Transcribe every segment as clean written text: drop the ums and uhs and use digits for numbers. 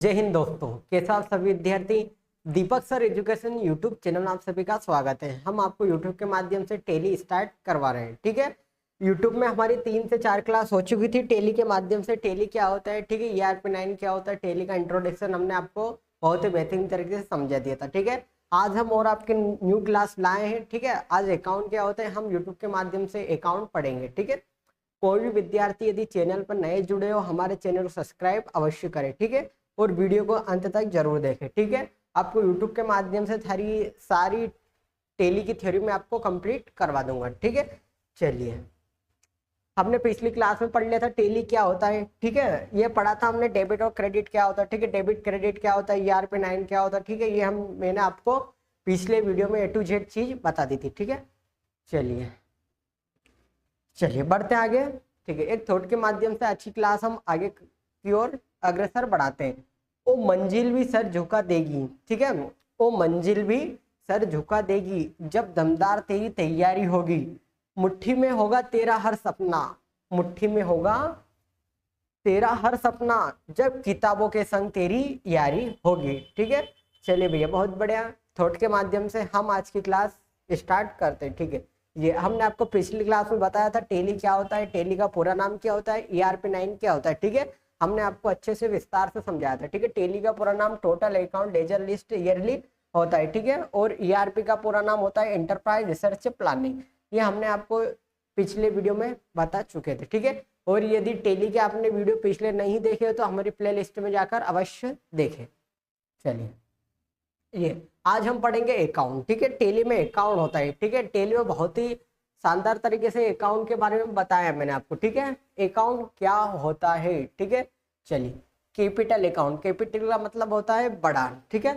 जय हिंद दोस्तों, कैसे आप सभी विद्यार्थी। दीपक सर एजुकेशन यूट्यूब चैनल में आप सभी का स्वागत है। हम आपको यूट्यूब के माध्यम से टेली स्टार्ट करवा रहे हैं। ठीक है, यूट्यूब में हमारी 3 से 4 क्लास हो चुकी थी टेली के माध्यम से। टेली क्या होता है, ठीक है, ERP9 क्या होता है, टेली का इंट्रोडक्शन हमने आपको बहुत ही बेहतरीन तरीके से समझा दिया था। ठीक है, आज हम और आपके न्यू क्लास लाए हैं। ठीक है, आज अकाउंट क्या होता है, हम यूट्यूब के माध्यम से अकाउंट पढ़ेंगे। ठीक है, कोई भी विद्यार्थी यदि चैनल पर नए जुड़े हो, हमारे चैनल को सब्सक्राइब अवश्य करें। ठीक है, और वीडियो को अंत तक जरूर देखें। ठीक है, आपको यूट्यूब के माध्यम से सारी टेली की थ्योरी में आपको कंप्लीट करवा दूंगा। ठीक है, चलिए, हमने पिछली क्लास में पढ़ लिया था टेली क्या होता है। ठीक है, ये पढ़ा था हमने डेबिट और क्रेडिट क्या होता है। ठीक है, डेबिट क्रेडिट क्या होता है, ERP9 क्या होता है। ठीक है, ये मैंने आपको पिछले वीडियो में A to Z चीज बता दी थी। ठीक है, चलिए बढ़ते हैं आगे। ठीक है, एक थॉट के माध्यम से अच्छी क्लास हम आगे की ओर अग्रसर बढ़ाते हैं। ओ मंजिल भी सर झुका देगी। ठीक है, ओ मंजिल भी सर झुका देगी, जब दमदार तेरी तैयारी होगी, मुट्ठी में होगा तेरा हर सपना, मुट्ठी में होगा तेरा हर सपना, जब किताबों के संग तेरी यारी होगी। ठीक है, चलिए भैया, बहुत बढ़िया। थॉट के माध्यम से हम आज की क्लास स्टार्ट करते हैं। ठीक है, ये हमने आपको पिछली क्लास में बताया था टेली क्या होता है, टेली का पूरा नाम क्या होता है, ERP9 क्या होता है। ठीक है, हमने आपको अच्छे से विस्तार से समझाया था। ठीक है, टेली का पूरा नाम total account laser list yearly होता है। ठीक है, और ERP का पूरा नाम होता है एंटरप्राइज रिसर्च प्लानिंग। ये हमने आपको पिछले वीडियो में बता चुके थे। ठीक है, और यदि टेली के आपने वीडियो पिछले नहीं देखे तो हमारी प्ले लिस्ट में जाकर अवश्य देखें। चलिए, ये आज हम पढ़ेंगे अकाउंट। ठीक है, टेली में अकाउंट होता है। ठीक है, टेली में बहुत ही शानदार तरीके से अकाउंट के बारे में बताया मैंने आपको। ठीक है, अकाउंट क्या होता है। ठीक है, चलिए, कैपिटल अकाउंट, कैपिटल का मतलब होता है बड़ा। ठीक है,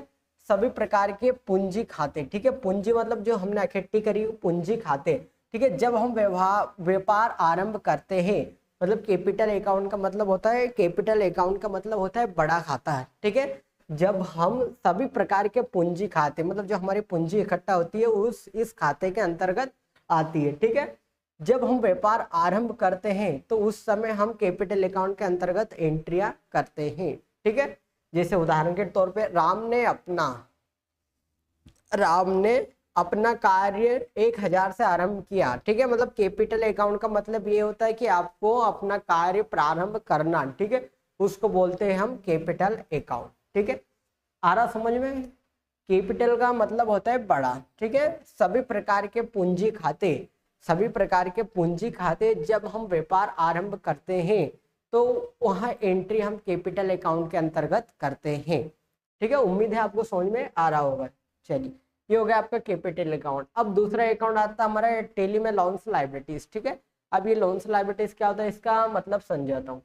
सभी प्रकार के पूंजी खाते। ठीक है, पूंजी मतलब जो हमने इकट्ठी करी पूंजी खाते। ठीक है, जब हम व्यापार आरंभ करते हैं, मतलब कैपिटल अकाउंट का मतलब होता है, कैपिटल अकाउंट का मतलब होता है बड़ा खाता है। ठीक है, जब हम सभी प्रकार के पूंजी खाते, मतलब जो हमारी पूंजी इकट्ठा होती है उस इस खाते के अंतर्गत आती है। ठीक है, जब हम व्यापार आरंभ करते हैं तो उस समय हम कैपिटल अकाउंट के अंतर्गत एंट्रियां करते हैं। ठीक है, जैसे उदाहरण के तौर पे राम ने अपना कार्य 1000 से आरंभ किया। ठीक है, मतलब कैपिटल अकाउंट का मतलब ये होता है कि आपको अपना कार्य प्रारंभ करना। ठीक है, उसको बोलते हैं हम कैपिटल अकाउंट। ठीक है, आ रहा समझ में। कैपिटल का मतलब होता है बड़ा। ठीक है, सभी प्रकार के पूंजी खाते, सभी प्रकार के पूंजी खाते जब हम व्यापार आरंभ करते हैं तो वहाँ एंट्री हम कैपिटल अकाउंट के अंतर्गत करते हैं। ठीक है, उम्मीद है आपको समझ में आ रहा होगा। चलिए, ये हो गया आपका कैपिटल अकाउंट। अब दूसरा अकाउंट आता है हमारा टेली में लोन्स लायबिलिटीज। ठीक है, अब ये लोन्स लायबिलिटीज क्या होता है, इसका मतलब समझाता हूँ।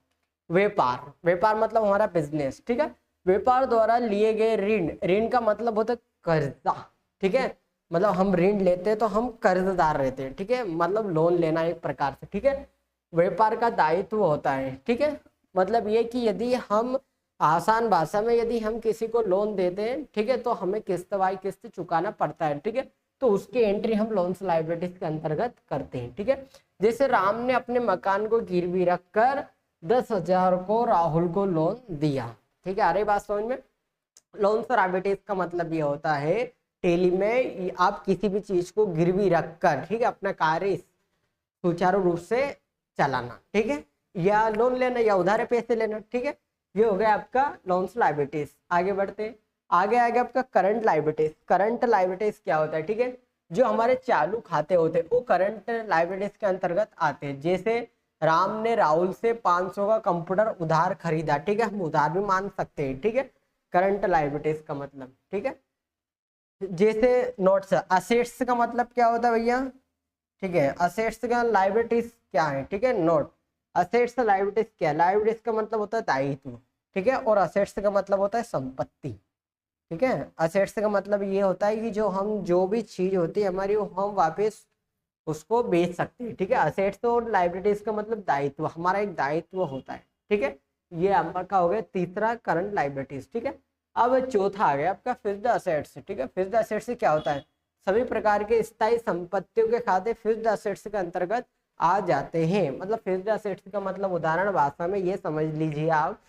व्यापार, व्यापार मतलब हमारा बिजनेस। ठीक है, व्यापार द्वारा लिए गए ऋण, ऋण का मतलब होता है कर्जा। ठीक है, मतलब हम ऋण लेते हैं तो हम कर्जदार रहते हैं। ठीक है, मतलब लोन लेना एक प्रकार से। ठीक है, व्यापार का दायित्व होता है। ठीक है, मतलब ये कि यदि हम आसान भाषा में यदि हम किसी को लोन देते हैं, ठीक है, तो हमें किस्त बाई किस्त चुकाना पड़ता है। ठीक है, तो उसकी एंट्री हम लोन्स लायबिलिटीज के अंतर्गत करते हैं। ठीक है, जैसे राम ने अपने मकान को गिरवी रखकर 10,000 को राहुल को लोन दिया। ठीक है, अरे बात समझ में। लोन्स लायबिलिटीज का मतलब ये होता है टेली में आप किसी भी चीज को गिरवी रखकर, ठीक है, अपना कार्य सुचारू रूप से चलाना। ठीक है, या लोन लेना या उधारे पैसे लेना। ठीक है, ये हो गया आपका लोन्स लायबिलिटीज। आगे बढ़ते हैं, आगे आगे आपका करंट लायबिलिटीज। करंट लायबिलिटीज क्या होता है, ठीक है, जो हमारे चालू खाते होते हैं वो करंट लायबिलिटीज के अंतर्गत आते हैं। जैसे राम ने राहुल से 500 का कंप्यूटर उधार खरीदा। ठीक है, हम उधार भी मान सकते हैं। ठीक है, करंट लायबिलिटीज का मतलब। ठीक है, जैसे नोट्स, असेट्स का मतलब क्या होता है भैया। ठीक है, असेट्स का लायबिलिटीज क्या है, ठीक है, नोट। असेट्स लायबिलिटीज क्या है, लायबिलिटीज का मतलब होता है दायित्व। ठीक है, और असेट्स का मतलब होता है संपत्ति। ठीक है, असेट्स का मतलब ये होता है कि जो भी चीज होती है हमारी वो हम वापस उसको बेच सकते हैं। ठीक है, असेट्स और लायबिलिटीज का मतलब दायित्व, हमारा एक दायित्व होता है। ठीक है, ये आपका हो गया तीसरा करंट लायबिलिटीज। ठीक है, अब चौथा आ गया आपका फिक्स्ड असेट्स। ठीक है, फिक्स्ड असेट्स से क्या होता है, सभी प्रकार के स्थायी संपत्तियों के खाते फिक्स्ड असेट्स के अंतर्गत आ जाते हैं। मतलब फिक्स्ड असेट्स का मतलब उदाहरण भाषा में ये समझ लीजिए आप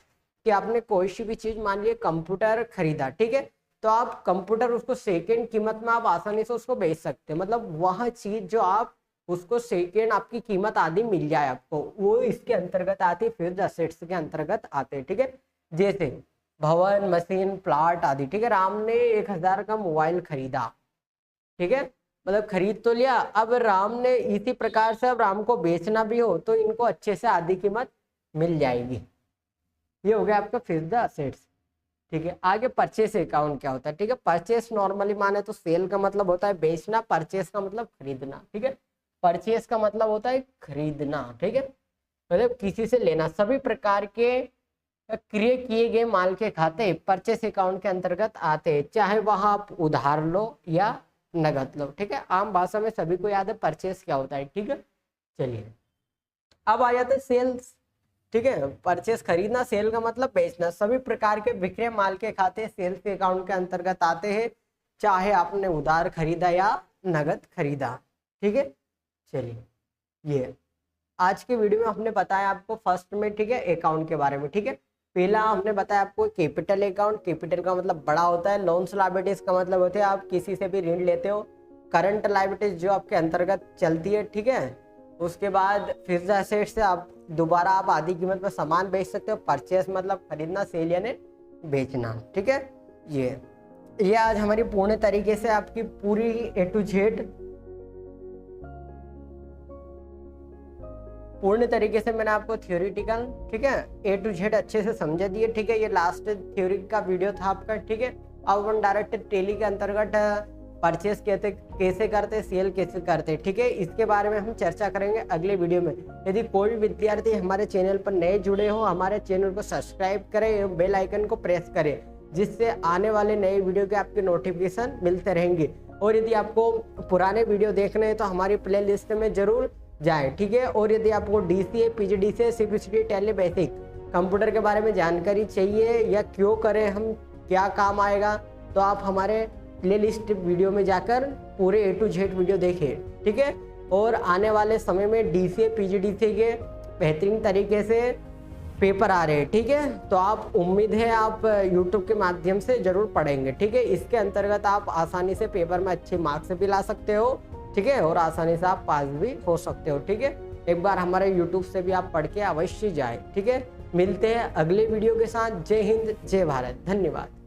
कि आपने कोई सी भी चीज, मान लीजिए कंप्यूटर खरीदा, ठीक है, तो आप कंप्यूटर उसको सेकेंड कीमत में आप आसानी से उसको बेच सकते हैं। मतलब वह चीज जो आप उसको सेकेंड आपकी कीमत आदि मिल जाए आपको, वो इसके अंतर्गत आती है, फिक्स्ड असेट्स के अंतर्गत आते हैं, ठीक है। जैसे भवन, मशीन, प्लाट आदि, ठीक है। राम ने 1000 का मोबाइल खरीदा, ठीक है, मतलब खरीद तो लिया। अब राम ने इसी प्रकार से अब राम को बेचना भी हो तो इनको अच्छे से आधी कीमत मिल जाएगी। ये हो गया आपका फिक्स्ड असेट्स, ठीक है। आगे परचेस अकाउंट क्या होता है, ठीक है। परचेस नॉर्मली माने तो सेल का मतलब होता है बेचना, परचेस का मतलब खरीदना, ठीक है। परचेस का मतलब होता है खरीदना, ठीक है, मतलब किसी से लेना। सभी प्रकार के क्रय किए गए माल के खाते परचेस अकाउंट के अंतर्गत आते हैं, चाहे वह आप उधार लो या नगद लो, ठीक है। आम भाषा में सभी को याद है परचेस क्या होता है, ठीक है। चलिए अब आ जाते हैं सेल्स, ठीक है। परचेस खरीदना, सेल का मतलब बेचना। सभी प्रकार के विक्रय माल के खाते सेल्स के अकाउंट के अंतर्गत आते हैं, चाहे आपने उधार खरीदा या नगद खरीदा, ठीक है। चलिए ये आज के वीडियो में हमने बताया आपको फर्स्ट में, ठीक है, अकाउंट के बारे में, ठीक है। पहला हमने बताया आपको कैपिटल अकाउंट। कैपिटल का मतलब बड़ा होता है। लोन्स लायबिलिटीज का मतलब होते हैं आप किसी से भी ऋण लेते हो। करंट लायबिलिटीज जो आपके अंतर्गत चलती है, ठीक है। उसके बाद फिक्स्ड असेट से आप दोबारा आप आधी कीमत में सामान बेच सकते हो। परचेस मतलब खरीदना, सेल यानी बेचना, ठीक है। ये आज हमारी पूर्ण तरीके से आपकी पूरी A to Z पूर्ण तरीके से मैंने आपको थियोरिटिकल, ठीक है, A to Z अच्छे से समझा दिए, ठीक है। ये लास्ट थ्योरी का वीडियो था आपका, ठीक है। अब हम डायरेक्ट टेली के अंतर्गत परचेस कैसे करते, सेल कैसे करते, ठीक है, इसके बारे में हम चर्चा करेंगे अगले वीडियो में। यदि कोई भी विद्यार्थी हमारे चैनल पर नए जुड़े हो, हमारे चैनल को सब्सक्राइब करें एवं बेल आइकन को प्रेस करें, जिससे आने वाले नए वीडियो के आपके नोटिफिकेशन मिलते रहेंगे। और यदि आपको पुराने वीडियो देखने हैं तो हमारी प्ले लिस्ट में जरूर जाए, ठीक है। और यदि आपको DCA, PGDCA, CPCD, tally basic computer के बारे में जानकारी चाहिए या क्यों करें हम, क्या काम आएगा, तो आप हमारे प्ले लिस्ट वीडियो में जाकर पूरे A to Z वीडियो देखें, ठीक है। और आने वाले समय में DCA, PGDCA के बेहतरीन तरीके से पेपर आ रहे हैं, ठीक है। तो आप उम्मीद है आप YouTube के माध्यम से जरूर पढ़ेंगे, ठीक है। इसके अंतर्गत आप आसानी से पेपर में अच्छे मार्क्स भी ला सकते हो, ठीक है, और आसानी से आप पास भी हो सकते हो, ठीक है। एक बार हमारे YouTube से भी आप पढ़ के अवश्य जाए, ठीक है। मिलते हैं अगले वीडियो के साथ। जय हिंद, जय भारत, धन्यवाद।